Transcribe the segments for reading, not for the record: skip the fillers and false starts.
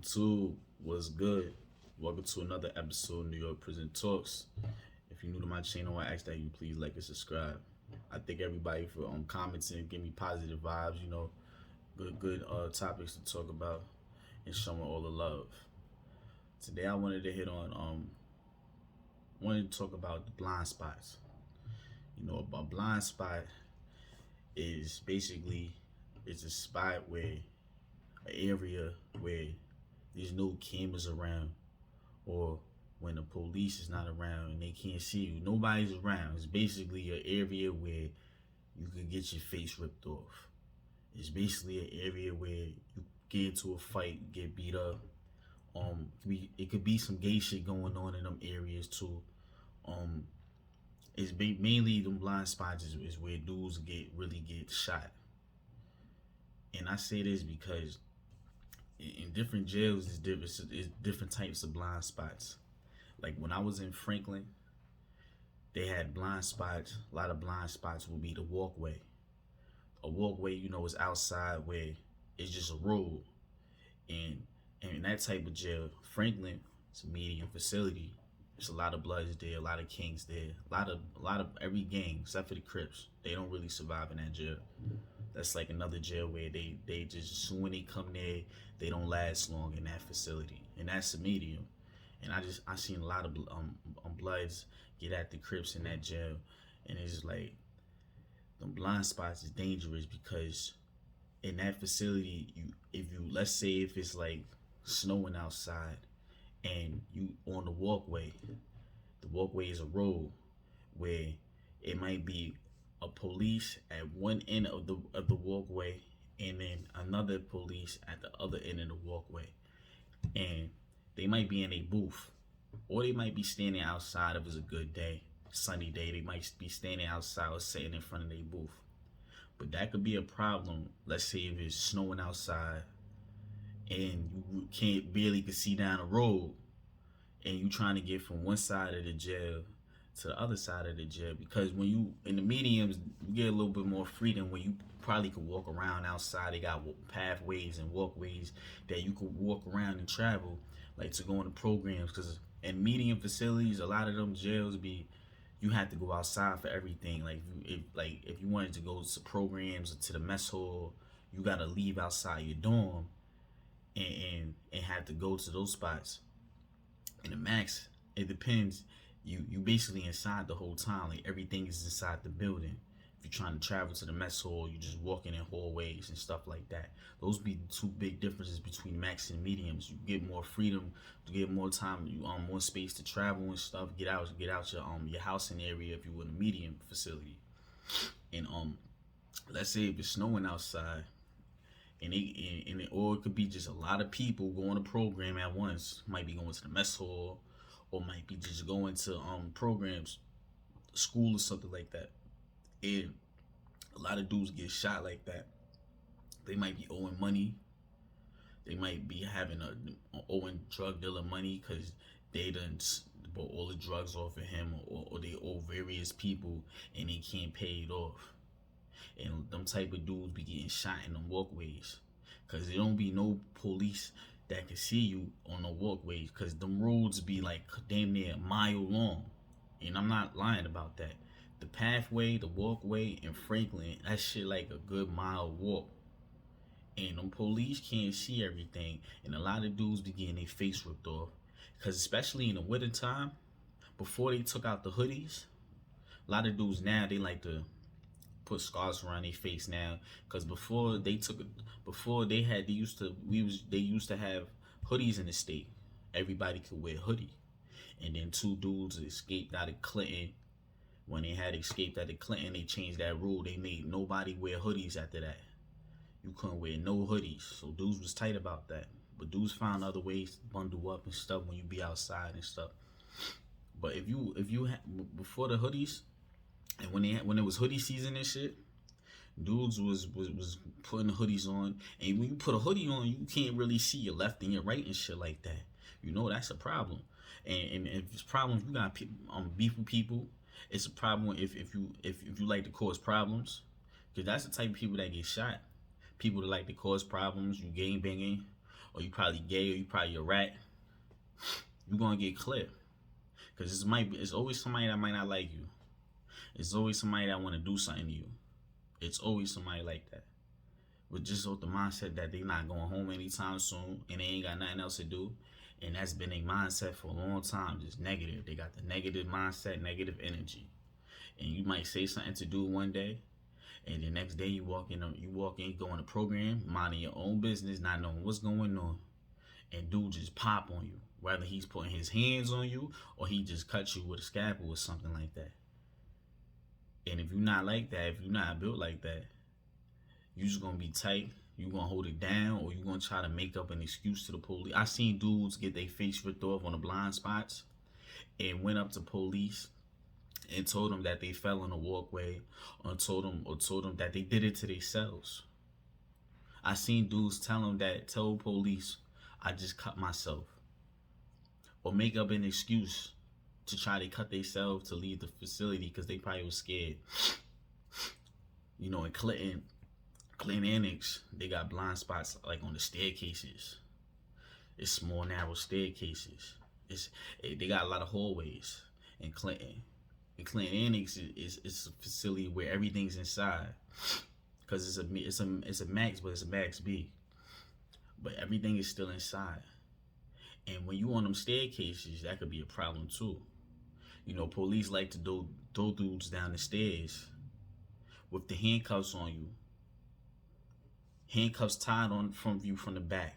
YouTube, what's good? Welcome to another episode of New York Prison Talks. If you're new to my channel, I ask that you please like and subscribe. I thank everybody for commenting, give me positive vibes, good topics to talk about and showing all the love. Today I wanted to wanted to talk about the blind spots. A blind spot is basically it's a spot where an area where there's no cameras around, or when the police is not around and they can't see you, nobody's around. It's basically an area where you could get your face ripped off. It's basically an area where you get into a fight, get beat up. It could be some gay shit going on in them areas too. Mainly them blind spots is where dudes really get shot. And I say this because in different jails, it's different types of blind spots. Like when I was in Franklin, they had blind spots. A lot of blind spots would be the walkway. A walkway, is outside where it's just a road. And in that type of jail, Franklin, it's a medium facility. There's a lot of Bloods there, a lot of Kings there, a lot of every gang except for the Crips. They don't really survive in that jail. That's like another jail where they just, when they come there, they don't last long in that facility. And that's a medium. And I seen a lot of Bloods get at the Crips in that jail. And it's just like, the blind spots is dangerous because in that facility, let's say if it's like snowing outside and you on the walkway is a road where it might be a police at one end of the walkway and then another police at the other end of the walkway, and they might be in a booth, or they might be standing outside if it's a good day, sunny day. They might be standing outside or sitting in front of their booth. But that could be a problem. Let's say if it's snowing outside and you can't barely can see down the road, and you trying to get from one side of the jail to the other side of the jail, because when you in the mediums, you get a little bit more freedom when you probably could walk around outside. They got pathways and walkways that you could walk around and travel, like to go into programs. Because in medium facilities, a lot of them jails you have to go outside for everything. If you wanted to go to programs or to the mess hall, you gotta leave outside your dorm and have to go to those spots. In the max, it depends. You basically inside the whole time. Like everything is inside the building. If you're trying to travel to the mess hall, you're just walking in hallways and stuff like that. Those be the two big differences between max and mediums. You get more freedom, to get more time, more space to travel and stuff. Get out your housing area if you're in a medium facility. And let's say if it's snowing outside, or it could be just a lot of people going to program at once. Might be going to the mess hall, or might be just going to programs, school or something like that. And a lot of dudes get shot like that. They might be owing money. They might be having owing drug dealer money because they done bought all the drugs off of him, or they owe various people and they can't pay it off. And them type of dudes be getting shot in them walkways because there don't be no police that can see you on the walkways, because them roads be like damn near a mile long. And I'm not lying about that. The pathway, the walkway in Franklin, that shit like a good mile walk. And them police can't see everything. And a lot of dudes be getting their face ripped off. Because especially in the winter time, before they took out the hoodies, a lot of dudes now, they like to put scarves around their face now. Because they used to have hoodies in the state. Everybody could wear a hoodie. And then two dudes escaped out of Clinton. When they had escaped out of Clinton, they changed that rule. They made nobody wear hoodies after that. You couldn't wear no hoodies. So dudes was tight about that. But dudes found other ways to bundle up and stuff when you be outside and stuff. But if you before the hoodies, and when it was hoodie season and shit, dudes was putting the hoodies on. And when you put a hoodie on, you can't really see your left and your right and shit like that. That's a problem. And if it's problems, you got beef with people. It's a problem if you like to cause problems, because that's the type of people that get shot. People that like to cause problems, you gang banging, or you probably gay, or you probably a rat, you gonna get clipped. Cause it's always somebody that might not like you. It's always somebody that want to do something to you. It's always somebody like that. But just with the mindset that they not going home anytime soon and they ain't got nothing else to do. And that's been a mindset for a long time, just negative. They got the negative mindset, negative energy. And you might say something to do one day, and the next day you walk in, go in a program, minding your own business, not knowing what's going on. And dude just pop on you. Whether he's putting his hands on you or he just cuts you with a scalpel or something like that. And if you're not like that, if you're not built like that, you just gonna be tight. You gonna hold it down, or you gonna try to make up an excuse to the police. I seen dudes get their face ripped off on the blind spots and went up to police and told them that they fell on the walkway, or told them that they did it to themselves. I seen dudes tell police, I just cut myself, or make up an excuse to try to cut themselves to leave the facility because they probably was scared. You know, in Clinton Annex, they got blind spots like on the staircases. It's small, narrow staircases. They got a lot of hallways in Clinton. And Clinton Annex is a facility where everything's inside, because it's a max, but it's a max B. But everything is still inside. And when you on them staircases, that could be a problem too. You know, police like to throw dudes down the stairs with the handcuffs on you. Handcuffs tied on from the back,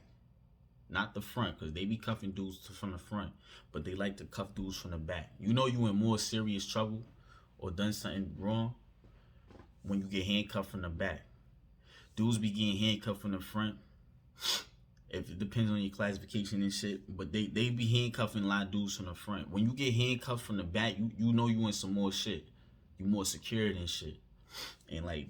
not the front, because they be cuffing dudes from the front, but they like to cuff dudes from the back. You know you in more serious trouble or done something wrong when you get handcuffed from the back. Dudes be getting handcuffed from the front. If it depends on your classification and shit, but they be handcuffing a lot of dudes from the front. When you get handcuffed from the back, you know you in some more shit. You more secure than shit. And like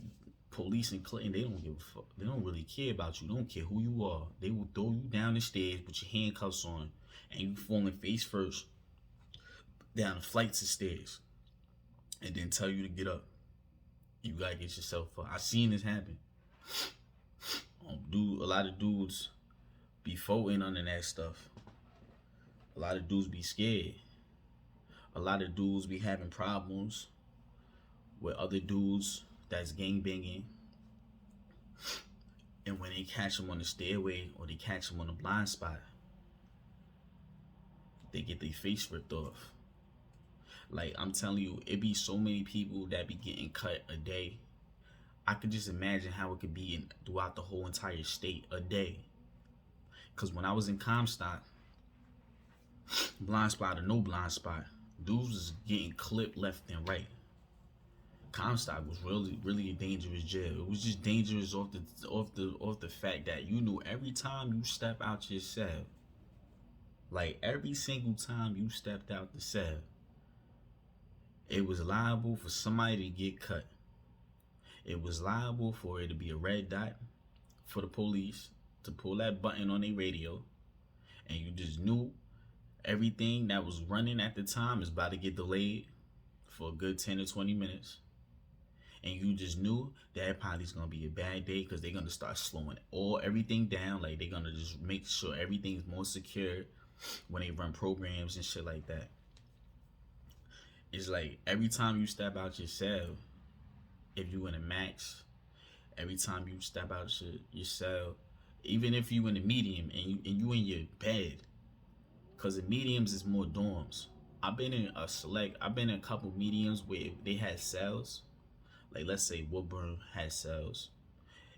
police in Clinton, they don't give a fuck. They don't really care about you. They don't care who you are. They will throw you down the stairs with your handcuffs on, and you falling face first down the flights of stairs, and then tell you to get up. You gotta get yourself up. I seen this happen. A lot of dudes be folding under that stuff. A lot of dudes be scared. A lot of dudes be having problems with other dudes that's gangbanging. And when they catch them on the stairway or they catch them on the blind spot, they get their face ripped off. Like, I'm telling you, it be so many people that be getting cut a day. I could just imagine how it could be throughout the whole entire state a day. Because when I was in Comstock, blind spot or no blind spot, dudes was getting clipped left and right. Comstock was really a dangerous jail. It was just dangerous off the fact that you knew every time you step out your cell, like every single time you stepped out the cell, it was liable for somebody to get cut. It was liable for it to be a red dot for the police to pull that button on their radio, and you just knew everything that was running at the time is about to get delayed for a good 10 to 20 minutes. And you just knew that probably's gonna be a bad day because they're gonna start slowing everything down. Like, they're gonna just make sure everything's more secure when they run programs and shit like that. It's like every time you step out your cell, if you in a max, every time you step out your cell, even if you in a medium and you in your bed, because the mediums is more dorms. I've been in a couple mediums where they had cells. Like, let's say Woodburn had cells,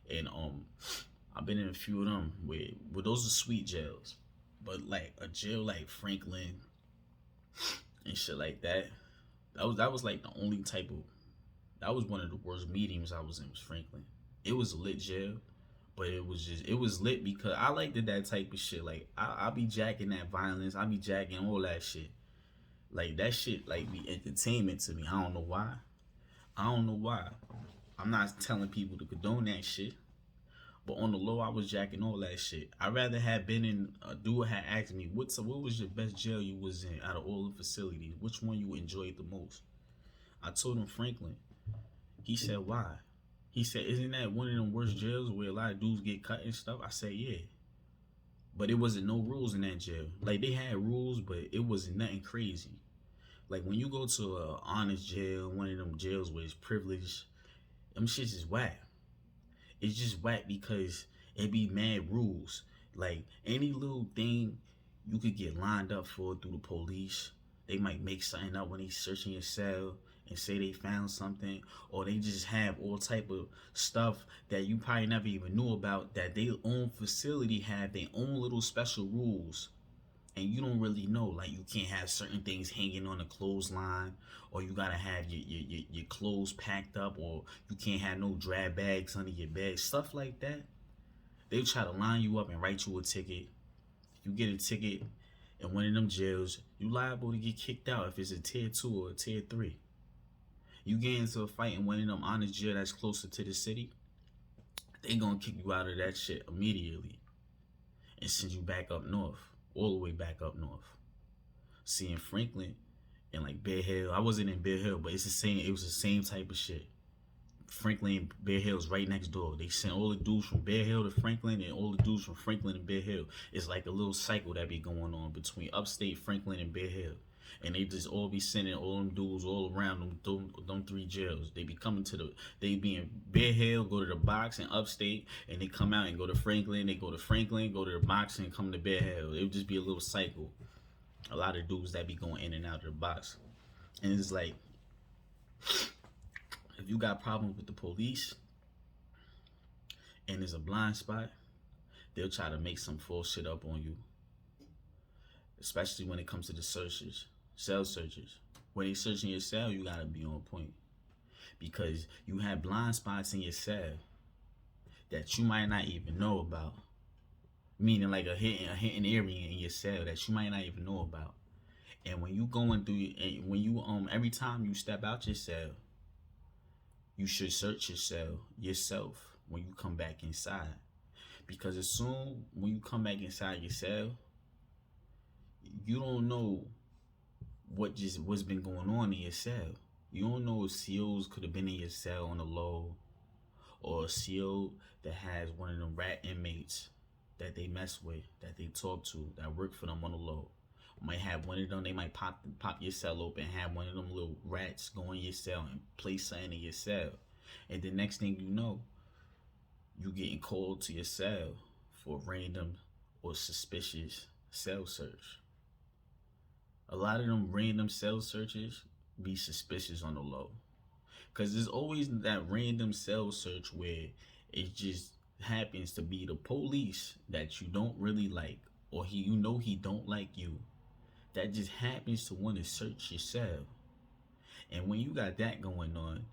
and I've been in a few of them where those are sweet jails, but like a jail like Franklin and shit like that, that was like the only type of, that was one of the worst mediums I was in, was Franklin. It was a lit jail, but it was lit because I liked that type of shit. Like, I be jacking that violence, I be jacking all that shit. Like, that shit like be entertainment to me. I don't know why. I'm not telling people to condone that shit, but on the low, I was jacking all that shit. I'd rather have been in, a dude had asked me, what was your best jail you was in out of all the facilities? Which one you enjoyed the most? I told him Franklin. He said, why? He said, isn't that one of them worst jails where a lot of dudes get cut and stuff? I said, yeah. But it wasn't no rules in that jail. Like they had rules, but it wasn't nothing crazy. Like when you go to a honest jail, one of them jails where it's privileged, them shits is whack. It's just whack because it be mad rules. Like any little thing you could get lined up for through the police. They might make something up when they searching your cell and say they found something, or they just have all type of stuff that you probably never even knew about, that their own facility have their own little special rules, and you don't really know. Like you can't have certain things hanging on a clothesline, or you gotta have your clothes packed up, or you can't have no drag bags under your bed, stuff like that. They try to line you up and write you a ticket. If you get a ticket in one of them jails, you liable to get kicked out if it's a tier 2 or a tier 3. You get into a fight in one of them honest jail that's closer to the city, they gonna kick you out of that shit immediately and send you back up north, all the way back up north. See, in Franklin and like Bear Hill, I wasn't in Bear Hill, but it's the same. It was the same type of shit. Franklin and Bear Hill's right next door. They sent all the dudes from Bear Hill to Franklin, and all the dudes from Franklin and Bear Hill. It's like a little cycle that be going on between upstate Franklin and Bear Hill. And they just all be sending all them dudes all around them 3 jails. They be coming to they be in Bear Hill, go to the box in upstate, and they come out and go to Franklin. They go to Franklin, go to the box, and come to Bear Hill. It would just be a little cycle. A lot of dudes that be going in and out of the box. And it's like, if you got problems with the police and there's a blind spot, they'll try to make some false shit up on you. Especially when it comes to the searches, cell searches. When they searching your cell, you gotta be on point. Because you have blind spots in your cell that you might not even know about. Meaning like a hidden area in your cell that you might not even know about. And when you going through, and when you every time you step out your cell, you should search yourself when you come back inside. Because as soon when you come back inside your cell, you don't know what's been going on in your cell. You don't know if COs could have been in your cell on the low, or a CO that has one of them rat inmates that they mess with, that they talk to, that work for them on the low. Might have one of them, they might pop your cell open, have one of them little rats go in your cell and place something in your cell. And the next thing you know, you getting called to your cell for random or suspicious cell search. A lot of them random cell searches be suspicious on the low. Because there's always that random cell search where it just happens to be the police that you don't really like, or you know he don't like you, that just happens to want to search your cell. And when you got that going on,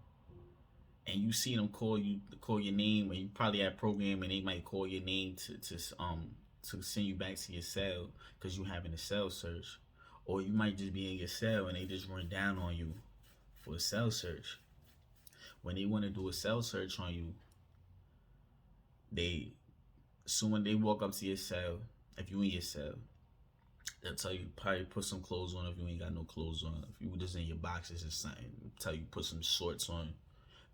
and you see them call your name, and you probably have program, and they might call your name to send you back to your cell because you having a cell search, or you might just be in your cell and they just run down on you for a cell search. When they want to do a cell search on you, when they walk up to your cell, if you in your cell, they'll tell you probably put some clothes on if you ain't got no clothes on. If you just in your boxes or something, tell you put some shorts on.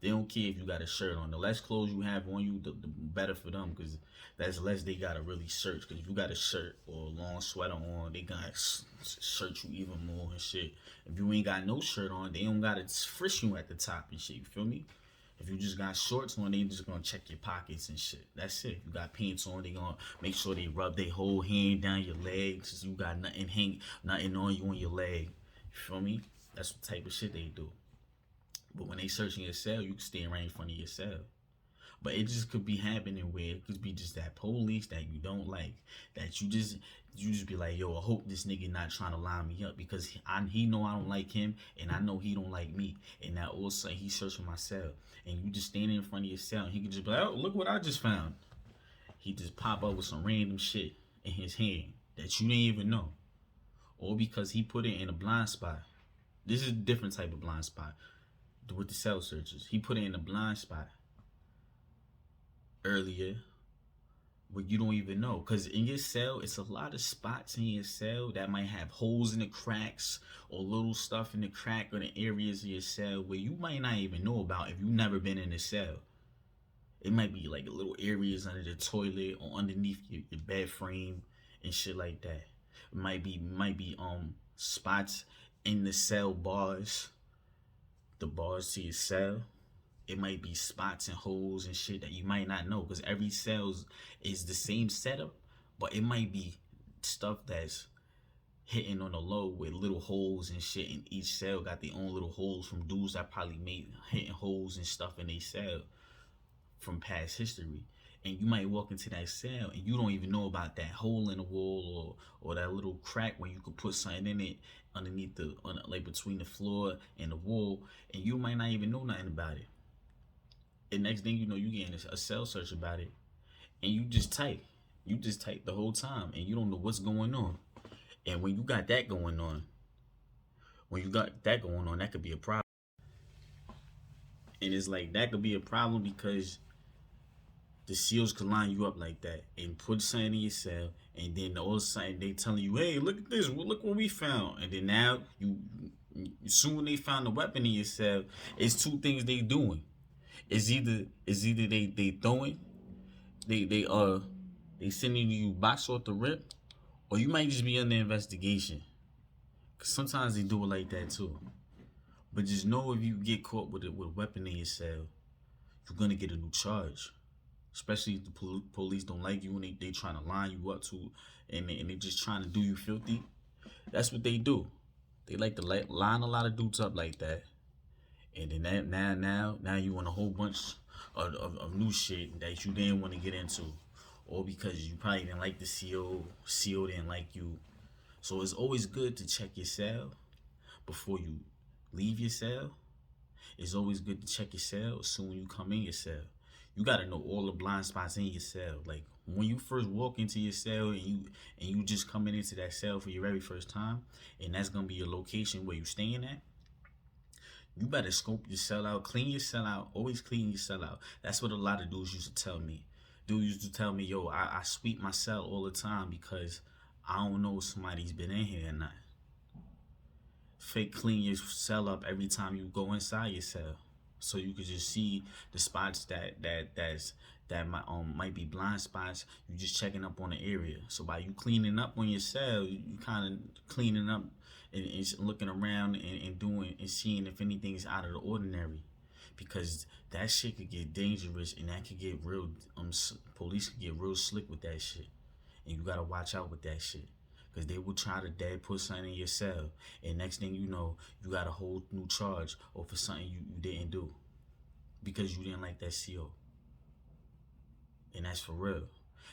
They don't care if you got a shirt on. The less clothes you have on you, the better for them, because that's less they gotta really search. Because if you got a shirt or a long sweater on, they gotta search you even more and shit. If you ain't got no shirt on, they don't gotta frisk you at the top and shit. You feel me? If you just got shorts on, they just gonna check your pockets and shit. That's it. If you got pants on, they gonna make sure they rub their whole hand down your legs, so you got nothing on you on your leg. You feel me? That's what type of shit they do. But when they searching your cell, you can stay right in front of your cell. But it just could be happening where it could be just that police that you don't like, that you just be like, yo, I hope this nigga not trying to line me up, because he know I don't like him, and I know he don't like me, and now all of a sudden he's searching my cell, and you just standing in front of your cell, and he could just be like, oh, look what I just found. He just pop up with some random shit in his hand that you didn't even know, or because he put it in a blind spot. This is a different type of blind spot with the cell searches. He put it in a blind spot earlier where you don't even know, because in your cell, it's a lot of spots in your cell that might have holes in the cracks, or little stuff in the crack or the areas of your cell where you might not even know about if you've never been in a cell. It might be like little areas under the toilet or underneath your bed frame, and shit like that. Might be spots in the cell bars, the bars to your cell. It might be spots and holes and shit that you might not know, because every cell is the same setup, but it might be stuff that's hitting on the low with little holes and shit, and each cell got their own little holes from dudes that probably made hitting holes and stuff in their cell from past history. And you might walk into that cell and you don't even know about that hole in the wall, or that little crack where you could put something in it underneath like between the floor and the wall, and you might not even know nothing about it. And next thing you know, you getting a cell search about it, and you just type the whole time, and you don't know what's going on. And when you got that going on, that could be a problem. And it's like, that could be a problem because the SEALs could line you up like that and put something in your cell, and then all of a sudden they telling you, hey, look at this, look what we found. And then now soon they found a weapon in your cell. It's two things they doing. It's either they throwing, they sending you box off the rip, or you might just be under investigation. Cause sometimes they do it like that too. But just know, if you get caught with a weapon in your cell, you're gonna get a new charge. Especially if the police don't like you and they trying to line you up to, and they just trying to do you filthy. That's what they do. They like to line a lot of dudes up like that. And then now you want a whole bunch of new shit that you didn't want to get into. Or because you probably didn't like the CO didn't like you. So it's always good to check your cell before you leave your cell. It's always good to check your cell as soon as you come in your cell. You gotta know all the blind spots in your cell. Like when you first walk into your cell and you just coming into that cell for your very first time, and that's gonna be your location where you staying at. You better scope your cell out, clean your cell out, always clean your cell out. That's what a lot of dudes used to tell me. Dudes used to tell me, yo, I sweep my cell all the time because I don't know if somebody's been in here or not. Fake clean your cell up every time you go inside your cell, so you could just see the spots that might be blind spots. You just checking up on the area. So by you cleaning up on your cell, you kind of cleaning up and looking around and doing and seeing if anything's out of the ordinary, because that shit could get dangerous, and that could get real. Police could get real slick with that shit, and you gotta watch out with that shit, because they will try to put something in your cell, and next thing you know, you got a whole new charge over something you didn't do because you didn't like that CO. And that's for real.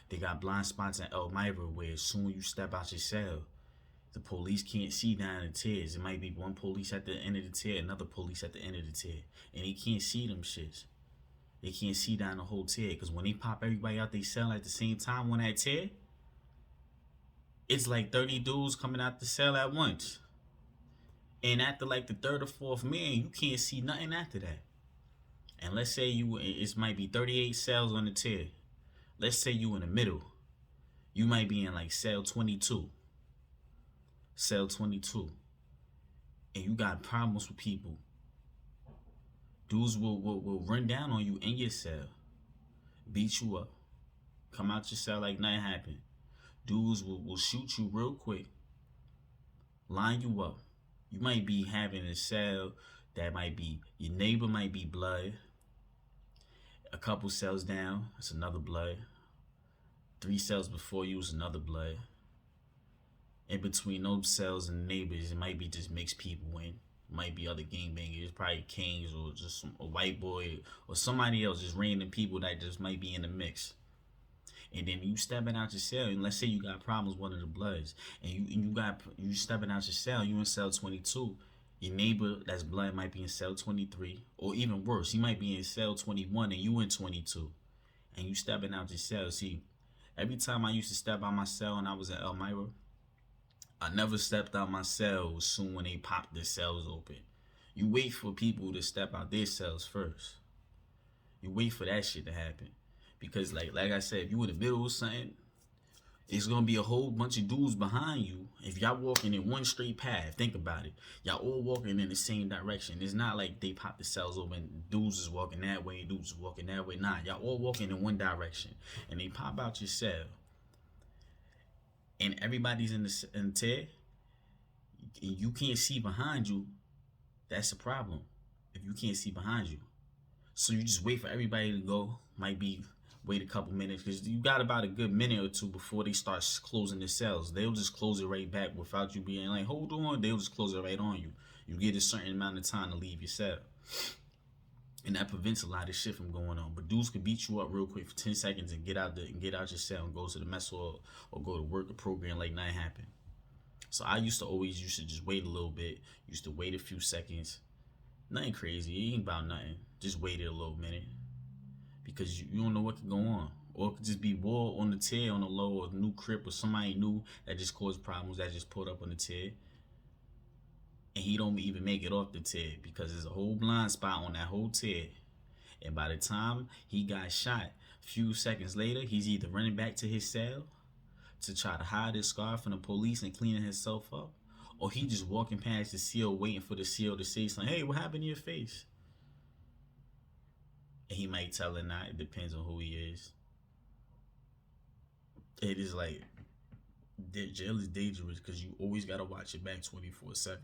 They got blind spots in Elmira where as soon as you step out your cell, the police can't see down the tiers. It might be one police at the end of the tier, another police at the end of the tier, and they can't see them shits. They can't see down the whole tier, because when they pop everybody out they cell at the same time on that tier, it's like 30 dudes coming out the cell at once. And after like the third or fourth man, you can't see nothing after that. And let's say it might be 38 cells on the tier. Let's say you in the middle. You might be in like cell 22. Cell 22. And you got problems with people. Dudes will run down on you in your cell. Beat you up. Come out your cell like nothing happened. Dudes will shoot you real quick. Line you up. You might be having a cell that might be, your neighbor might be blood. A couple cells down, it's another blood. 3 cells before you is another blood. In between those cells and neighbors, it might be just mixed people in. It might be other gangbangers, probably kings, or just a white boy, or somebody else, just random people that just might be in the mix. And then you stepping out your cell, and let's say you got problems with one of the bloods, and you stepping out your cell, you in cell 22. Your neighbor that's blood might be in cell 23, or even worse, he might be in cell 21 and you in 22, and you stepping out your cell. See, every time I used to step out my cell and I was at Elmira, I never stepped out my cell soon when they popped their cells open. You wait for people to step out their cells first. You wait for that shit to happen. Because like I said, if you in the middle of something, it's gonna be a whole bunch of dudes behind you. If y'all walking in one straight path, think about it. Y'all all walking in the same direction. It's not like they pop the cells open, dudes is walking that way, dudes is walking that way. Nah, y'all all walking in one direction. And they pop out your cell. and everybody's in the tear, and you can't see behind you, that's a problem. If you can't see behind you, so you just wait for everybody to go. Might be wait a couple minutes because you got about a good minute or two before they start closing the cells. They'll just close it right back without you being like, hold on. They'll just close it right on you. You get a certain amount of time to leave your cell. And that prevents a lot of shit from going on. But dudes could beat you up real quick for 10 seconds and get out your cell and go to the mess hall or go to work a program like nothing happened. So I used to just wait a little bit. Used to wait a few seconds. Nothing crazy. It ain't about nothing. Just wait it a little minute. Because you don't know what could go on. Or it could just be war on the tier on the low, or new crip, or somebody new that just caused problems that just pulled up on the tier. And he don't even make it off the tier because there's a whole blind spot on that whole tier. And by the time he got shot, a few seconds later, he's either running back to his cell to try to hide his scar from the police and cleaning himself up, or he just walking past the seal waiting for the seal to say something. Hey, what happened to your face? And he might tell or not. It depends on who he is. It is like, jail is dangerous because you always got to watch your back 24/7.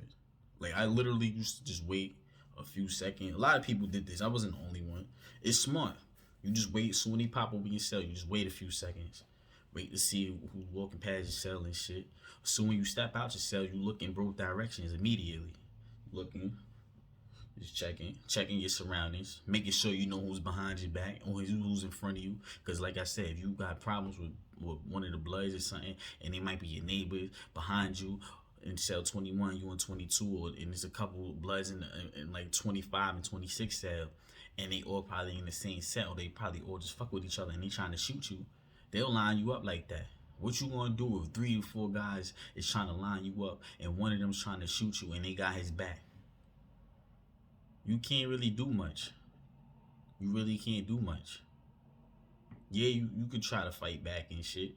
Like, I literally used to just wait a few seconds. A lot of people did this. I wasn't the only one. It's smart. You just wait. So when they pop over your cell, you just wait a few seconds. Wait to see who's walking past your cell and shit. So when you step out your cell, you look in both directions immediately. Looking, just checking your surroundings, making sure you know who's behind your back or who's in front of you. Because like I said, if you got problems with one of the Bloods or something, and they might be your neighbors behind you in cell 21, you in 22, and there's a couple of Bloods in like 25 and 26 cell, and they all probably in the same cell. They probably all just fuck with each other and they trying to shoot you. They'll line you up like that. What you gonna do if 3 or 4 guys is trying to line you up and one of them's trying to shoot you and they got his back? You can't really do much. You really can't do much. Yeah, you could try to fight back and shit,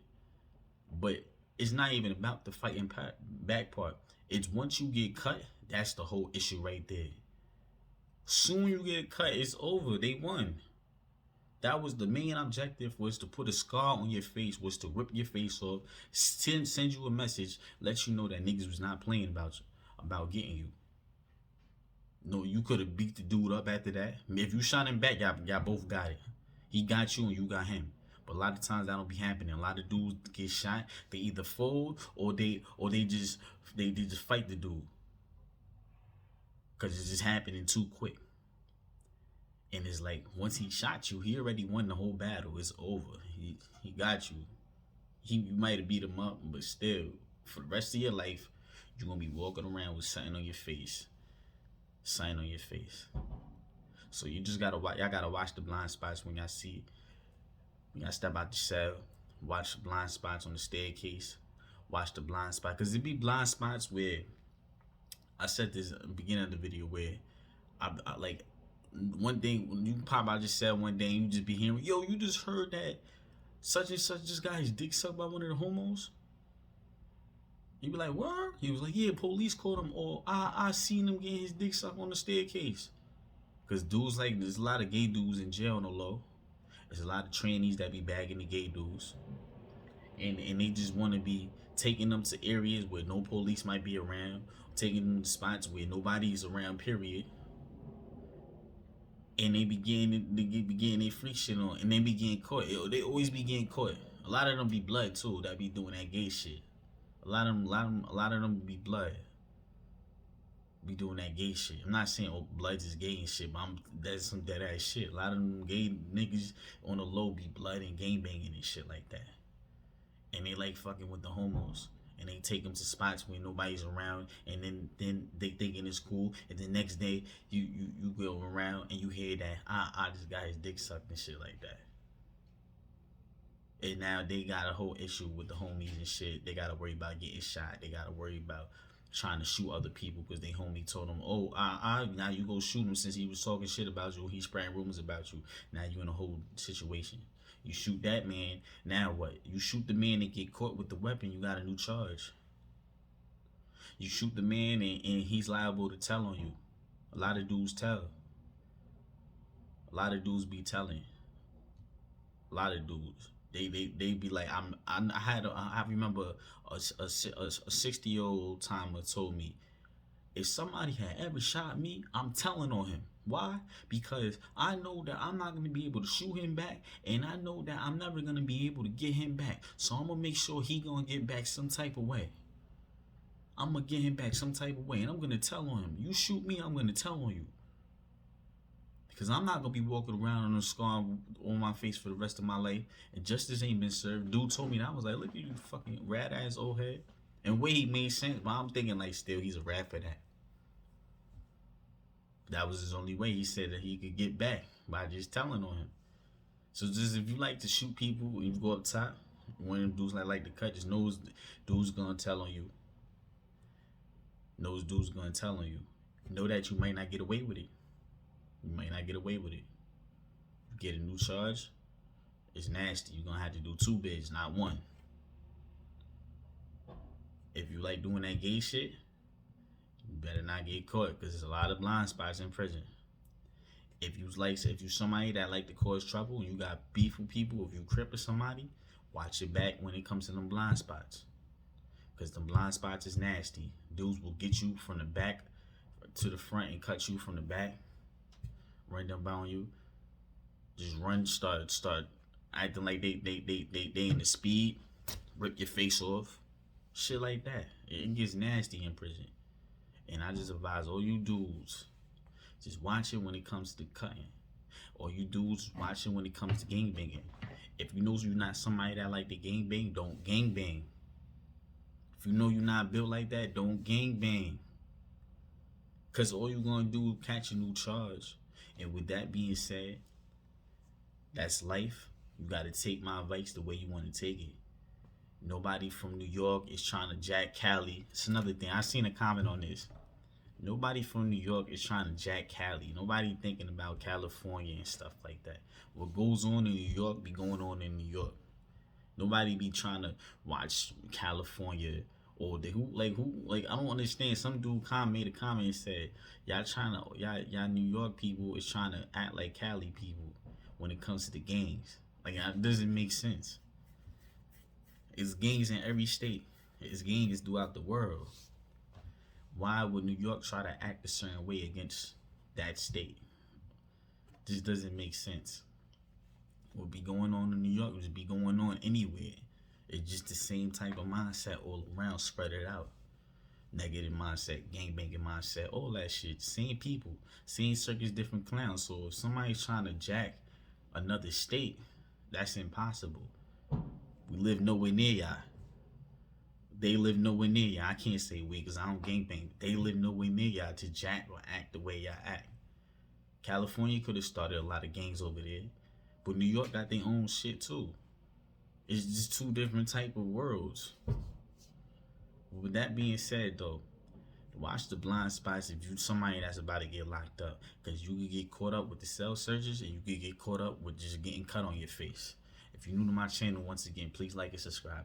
but it's not even about the fighting back part. It's once you get cut, that's the whole issue right there. Soon you get cut, it's over. They won. That was the main objective, was to put a scar on your face, was to rip your face off, send you a message, let you know that niggas was not playing about getting you. No, you could have beat the dude up after that. If you shot him back, y'all both got it. He got you and you got him. But a lot of times that don't be happening. A lot of dudes get shot, they either fold or they just fight the dude. Cause it's just happening too quick. And it's like, once he shot you, he already won the whole battle. It's over. He got you. You might have beat him up, but still, for the rest of your life, you're gonna be walking around with something on your face. Something on your face. So you just gotta watch. Y'all gotta watch the blind spots when y'all see. When y'all step out the cell, watch the blind spots on the staircase. Watch the blind spot, cause it be blind spots where I said this at the beginning of the video, where I like. One thing, when you pop out your cell one day and you just be hearing, yo, you just heard that such and such just got his dick sucked by one of the homos? You be like, what? He was like, yeah, police caught him, or I seen him getting his dick sucked on the staircase. Because dudes, like, there's a lot of gay dudes in jail on the low. There's a lot of trannies that be bagging the gay dudes. And they just want to be taking them to areas where no police might be around, taking them to spots where nobody's around, period. And they be getting their freak shit on, and they be getting caught. They always be getting caught. A lot of them be blood too, that be doing that gay shit. A lot of them be blood. Be doing that gay shit. I'm not saying Bloods is gay and shit, but that's some dead ass shit. A lot of them gay niggas on the low be blood and gang banging and shit like that. And they like fucking with the homos. And they take them to spots where nobody's around, and then they thinking it's cool, and the next day you go around and you hear that I just got his dick sucked and shit like that. And now they got a whole issue with the homies and shit. They gotta worry about getting shot. They gotta worry about trying to shoot other people because they homie told them, oh, now you go shoot him since he was talking shit about you. He's spreading rumors about you. Now you in a whole situation. You shoot that man, now what? You shoot the man and get caught with the weapon, you got a new charge. You shoot the man and he's liable to tell on you. A lot of dudes tell. A lot of dudes be telling. A lot of dudes. They be like, I remember a 60-year-old timer told me, if somebody had ever shot me, I'm telling on him. Why? Because I know that I'm not gonna be able to shoot him back, and I know that I'm never gonna be able to get him back. So I'm gonna make sure he gonna get back some type of way. I'm gonna get him back some type of way, and I'm gonna tell on him. You shoot me, I'm gonna tell on you. Because I'm not gonna be walking around on a scar on my face for the rest of my life, and justice ain't been served. Dude told me that. I was like, look at you, fucking rat ass old head. And way he made sense, but I'm thinking like, still, he's a rat for that. That was his only way. He said that he could get back by just telling on him. So just if you like to shoot people, you go up top. One of them dudes like to cut, just knows dudes gonna tell on you. Knows dudes gonna tell on you. Know that you might not get away with it. You might not get away with it. You get a new charge, it's nasty. You're gonna have to do 2 bids, not 1. If you like doing that gay shit, you better not get caught, because there's a lot of blind spots in prison. If you somebody that like to cause trouble and you got beef with people, if you crip or somebody, watch your back when it comes to them blind spots. Because them blind spots is nasty. Dudes will get you from the back to the front and cut you from the back. Run them on you. Just run, start acting like they in the speed. Rip your face off. Shit like that. It gets nasty in prison. And I just advise all you dudes, just watch it when it comes to cutting. Or you dudes, watch it when it comes to gangbanging. If you know you're not somebody that like to gangbang, don't gangbang. If you know you're not built like that, don't gangbang. Because all you're going to do is catch a new charge. And with that being said, that's life. You got to take my advice the way you want to take it. Nobody from New York is trying to jack Cali. It's another thing. I seen a comment on this. Nobody from New York is trying to jack Cali. Nobody thinking about California and stuff like that. What goes on in New York be going on in New York. Nobody be trying to watch California or I don't understand. Some dude made a comment and said, y'all New York people is trying to act like Cali people when it comes to the gangs. Like, it doesn't make sense. It's gangs in every state. It's gangs throughout the world. Why would New York try to act a certain way against that state? This doesn't make sense. What be going on in New York would be going on anywhere. It's just the same type of mindset all around, spread it out. Negative mindset, gangbanging mindset, all that shit. Same people, same circus, different clowns. So if somebody's trying to jack another state, that's impossible. We live nowhere near y'all. They live nowhere near y'all. I can't say we because I don't gangbang. They live nowhere near y'all to jack or act the way y'all act. California could have started a lot of gangs over there. But New York got their own shit too. It's just 2 different type of worlds. With that being said though, watch the blind spots if you somebody that's about to get locked up. Because you could get caught up with the cell searches and you could get caught up with just getting cut on your face. If you're new to my channel, once again, please like and subscribe.